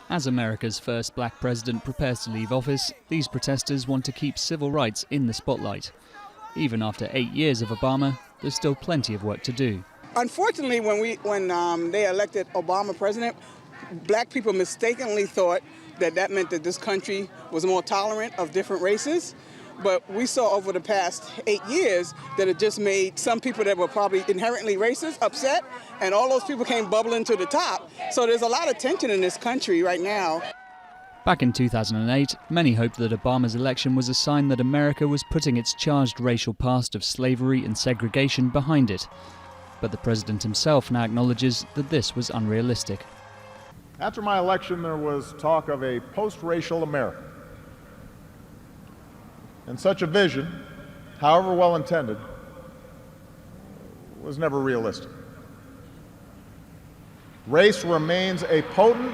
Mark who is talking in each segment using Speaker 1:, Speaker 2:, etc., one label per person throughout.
Speaker 1: As America's first black president prepares to leave office, these protesters want to keep civil rights in the spotlight. Even after 8 years of Obama, there's still plenty of work to do.
Speaker 2: Unfortunately, when they elected Obama president, black people mistakenly thought that meant that this country was more tolerant of different races. But we saw over the past 8 years that it just made some people that were probably inherently racist upset, and all those people came bubbling to the top. So there's a lot of tension in this country right now.
Speaker 1: Back in 2008, many hoped that Obama's election was a sign that America was putting its charged racial past of slavery and segregation behind it. But the president himself now acknowledges that this was unrealistic.
Speaker 3: After my election, there was talk of a post-racial America. And such a vision, however well-intended, was never realistic. Race remains a potent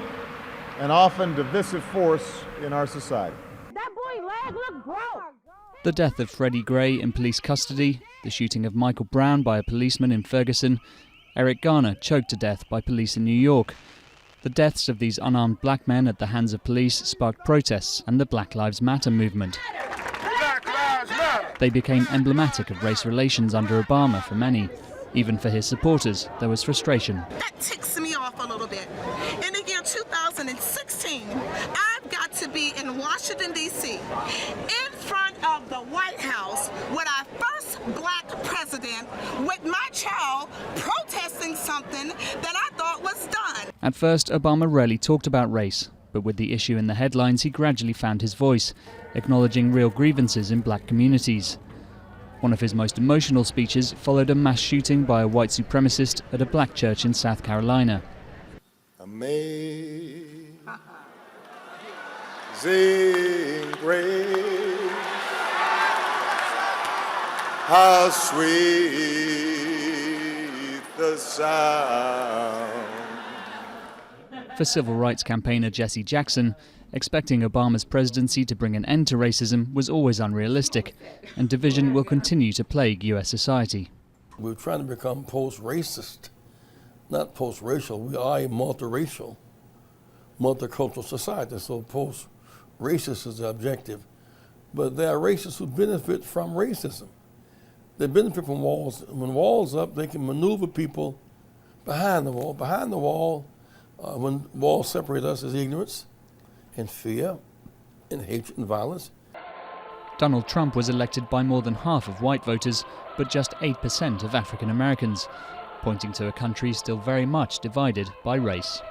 Speaker 3: and often divisive force in our society.
Speaker 4: That boy leg look broke.
Speaker 1: The death of Freddie Gray in police custody, the shooting of Michael Brown by a policeman in Ferguson, Eric Garner choked to death by police in New York. The deaths of these unarmed black men at the hands of police sparked protests and the Black Lives Matter movement. They became emblematic of race relations under Obama for many. Even for his supporters, there was frustration.
Speaker 5: That ticks me off a little bit. In the year 2016, I've got to be in Washington, D.C., in front of the White House with our first black president, with my child protesting something that I thought was done.
Speaker 1: At first, Obama rarely talked about race, but with the issue in the headlines, he gradually found his voice, acknowledging real grievances in black communities. One of his most emotional speeches followed a mass shooting by a white supremacist at a black church in South Carolina.
Speaker 3: Amazing grace, how sweet the sound.
Speaker 1: For civil rights campaigner Jesse Jackson, expecting Obama's presidency to bring an end to racism was always unrealistic, and division will continue to plague U.S. society.
Speaker 6: We're trying to become post-racist, not post-racial. We are a multiracial, multicultural society, so post-racist is the objective. But there are racists who benefit from racism. They benefit from walls. When walls up, they can maneuver people behind the wall. Behind the wall, when walls separate us, is ignorance and fear and hatred and violence.
Speaker 1: Donald Trump was elected by more than half of white voters, but just 8% of African Americans, pointing to a country still very much divided by race.